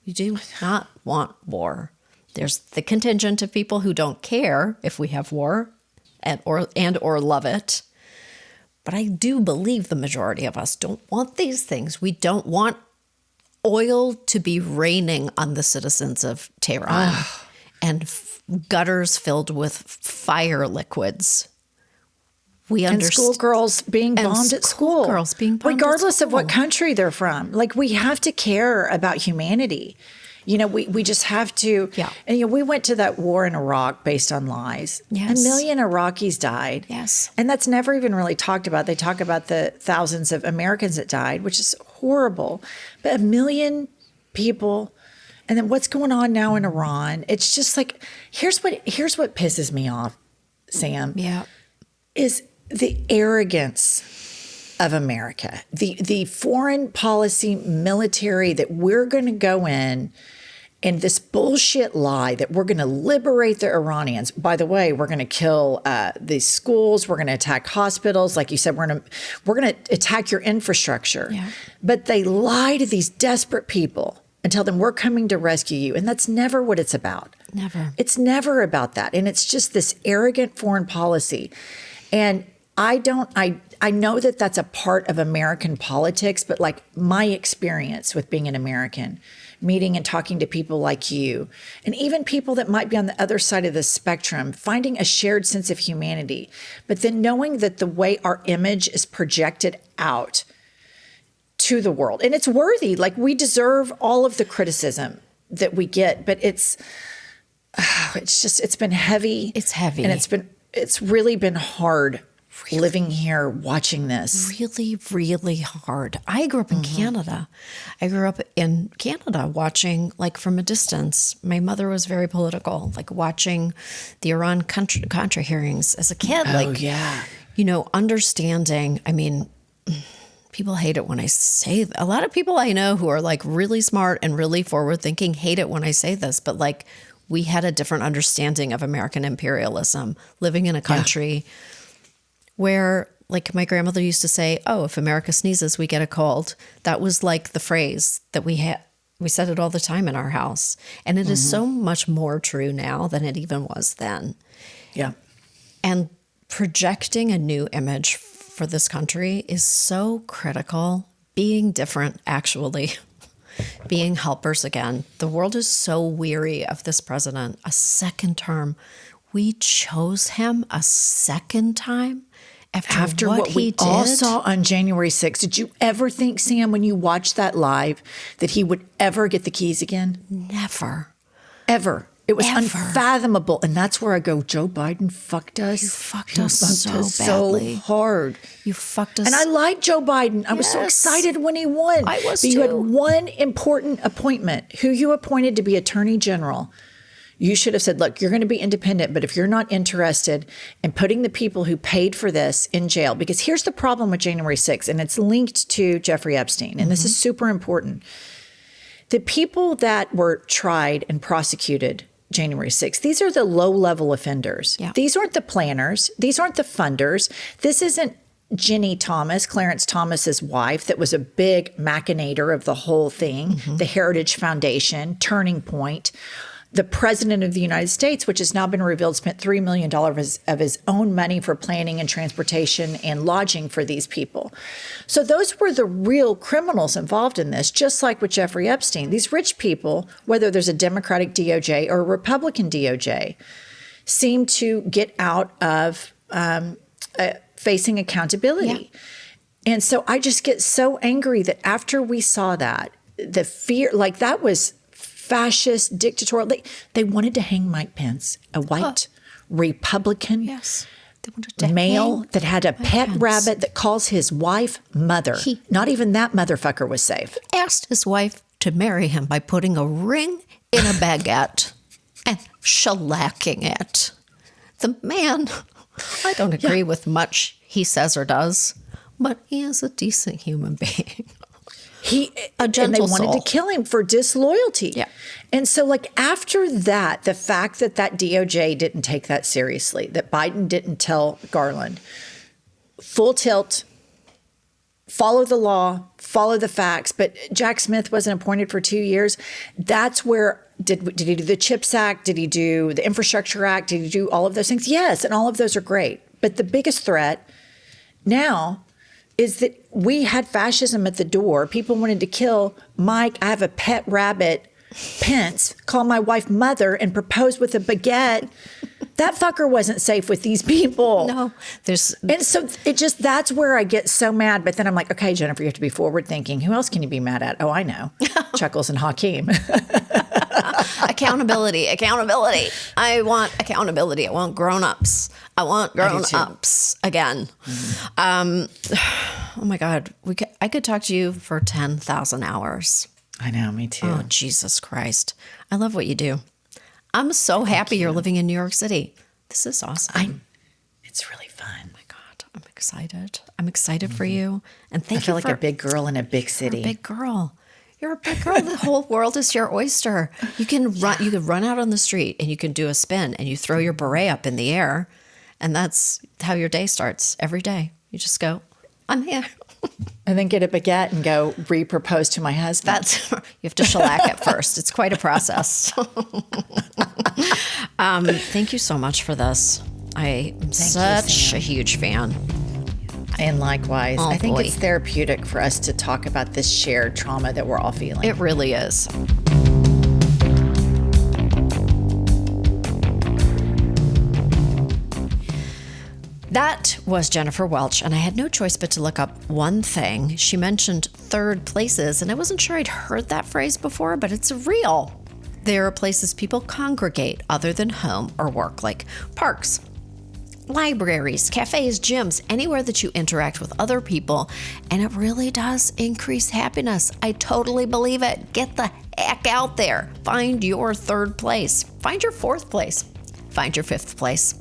Speaker 1: We do not want war. There's the contingent of people who don't care if we have war or love it. But I do believe the majority of us don't want these things. We don't want oil to be raining on the citizens of Tehran and gutters filled with fire liquids. We
Speaker 2: and schoolgirls being bombed at school.
Speaker 1: Girls being bombed
Speaker 2: regardless
Speaker 1: at
Speaker 2: of what country they're from. We have to care about humanity. We just have to.
Speaker 1: Yeah.
Speaker 2: And we went to that war in Iraq based on lies.
Speaker 1: Yes.
Speaker 2: 1 million Iraqis died.
Speaker 1: Yes.
Speaker 2: And that's never even really talked about. They talk about the thousands of Americans that died, which is horrible. But 1 million people. And then what's going on now in Iran? It's just here's what pisses me off, Sam.
Speaker 1: Yeah.
Speaker 2: Is the arrogance of America. The foreign policy military that we're going to go in, and this bullshit lie that we're going to liberate the Iranians. By the way, we're going to kill these schools. We're going to attack hospitals. Like you said, we're going to attack your infrastructure.
Speaker 1: Yeah.
Speaker 2: But they lie to these desperate people and tell them we're coming to rescue you. And that's never what it's about.
Speaker 1: Never.
Speaker 2: It's never about that. And it's just this arrogant foreign policy. And I know that that's a part of American politics, but like my experience with being an American, meeting and talking to people like you, and even people that might be on the other side of the spectrum, finding a shared sense of humanity, but then knowing that the way our image is projected out to the world, and it's worthy, like we deserve all of the criticism that we get, but it's been heavy.
Speaker 1: It's heavy.
Speaker 2: And it's really been hard living here, watching this.
Speaker 1: Really, really hard. I grew up in Canada. I grew up in Canada watching, like from a distance. My mother was very political, like watching the Iran Contra hearings as a kid.
Speaker 2: Yeah.
Speaker 1: Understanding. I mean, people hate it when I say a lot of people I know who are like really smart and really forward thinking hate it when I say this, but like we had a different understanding of American imperialism living in a country where, like my grandmother used to say, oh, if America sneezes, we get a cold. That was like the phrase that we had. We said it all the time in our house. And it is so much more true now than it even was then.
Speaker 2: Yeah.
Speaker 1: And projecting a new image for this country is so critical. Being different, actually. Being helpers again. The world is so weary of this president. A second term. We chose him a second time? After what we
Speaker 2: all saw on January 6th, did you ever think, Sam, when you watched that live, that he would ever get the keys again?
Speaker 1: Never.
Speaker 2: Ever. It was
Speaker 1: Ever.
Speaker 2: unfathomable. And that's where I go, Joe Biden fucked us.
Speaker 1: You fucked us so badly.
Speaker 2: So hard.
Speaker 1: You fucked us.
Speaker 2: And I like Joe Biden. I was so excited when he won.
Speaker 1: I was
Speaker 2: But
Speaker 1: too.
Speaker 2: you had one important appointment. Who you appointed to be Attorney General. You should have said, look, you're going to be independent, but if you're not interested in putting the people who paid for this in jail, because here's the problem with January 6th, and it's linked to Jeffrey Epstein, and this is super important. The people that were tried and prosecuted January 6th, these are the low-level offenders.
Speaker 1: Yeah.
Speaker 2: These aren't the planners. These aren't the funders. This isn't Ginny Thomas, Clarence Thomas's wife, that was a big machinator of the whole thing, the Heritage Foundation, Turning Point. The president of the United States, which has now been revealed, spent $3 million of his own money for planning and transportation and lodging for these people. So those were the real criminals involved in this, just like with Jeffrey Epstein. These rich people, whether there's a Democratic DOJ or a Republican DOJ, seem to get out of facing accountability. Yeah. And so I just get so angry that after we saw that, the fear, like that was fascist, dictatorial. They wanted to hang Mike Pence, a white Republican male that had a pet rabbit that calls his wife mother. Not even that motherfucker was safe.
Speaker 1: Asked his wife to marry him by putting a ring in a baguette and shellacking it. The man, I don't agree with much he says or does, but he is a decent human being.
Speaker 2: And they wanted to kill him for disloyalty.
Speaker 1: Yeah.
Speaker 2: And so like after that, the fact that DOJ didn't take that seriously, that Biden didn't tell Garland, full tilt, follow the law, follow the facts. But Jack Smith wasn't appointed for 2 years. That's where, did he do the CHIPS Act? Did he do the Infrastructure Act? Did he do all of those things? Yes, and all of those are great. But the biggest threat now is that we had fascism at the door. People wanted to kill Mike. I have a pet rabbit, Pence, call my wife mother and propose with a baguette. That fucker wasn't safe with these people.
Speaker 1: No,
Speaker 2: and so that's where I get so mad. But then I'm like, okay, Jennifer, you have to be forward thinking. Who else can you be mad at? Oh, I know. Chuckles and Hakeem.
Speaker 1: Accountability. I want accountability. I want grown-ups. I want grown-ups again. Oh my God. I could talk to you for 10,000 hours.
Speaker 2: I know, me too.
Speaker 1: Oh, Jesus Christ. I love what you do. I'm so happy you're living in New York City. This is awesome.
Speaker 2: It's really fun.
Speaker 1: Oh my God. excited. I'm excited for you. And thank
Speaker 2: I feel
Speaker 1: you
Speaker 2: like a big girl in a big
Speaker 1: You're
Speaker 2: city.
Speaker 1: a big girl. You're a big girl. The whole world is your oyster. You can run. You can run out on the street and you can do a spin and you throw your beret up in the air, and that's how your day starts every day. You just go, I'm here.
Speaker 2: And then get a baguette and go re-propose to my husband.
Speaker 1: That's you have to shellac it first. It's quite a process. Thank you so much for this. I am such a huge fan.
Speaker 2: And likewise,
Speaker 1: Oh,
Speaker 2: I think
Speaker 1: boy.
Speaker 2: it's therapeutic for us to talk about this shared trauma that we're all feeling.
Speaker 1: It really is. That was Jennifer Welch, and I had no choice but to look up one thing. She mentioned third places, and I wasn't sure I'd heard that phrase before, but it's real. There are places people congregate other than home or work, like parks, libraries, cafes, gyms, anywhere that you interact with other people, and it really does increase happiness. I totally believe it. Get the heck out there. Find your third place. Find your fourth place. Find your fifth place.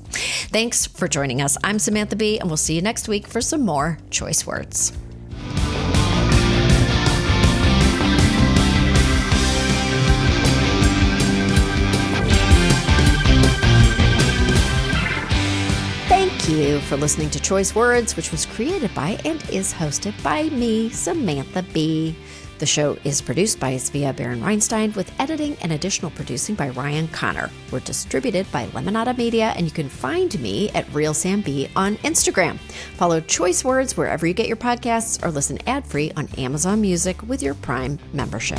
Speaker 1: Thanks for joining us. I'm Samantha Bee, and we'll see you next week for some more Choice Words. Thank you for listening to Choice Words, which was created by and is hosted by me, Samantha Bee. The show is produced by Svea Baron-Reinstein with editing and additional producing by Ryan Connor. We're distributed by Lemonada Media, and you can find me at Real Sam B on Instagram. Follow Choice Words wherever you get your podcasts or listen ad-free on Amazon Music with your Prime membership.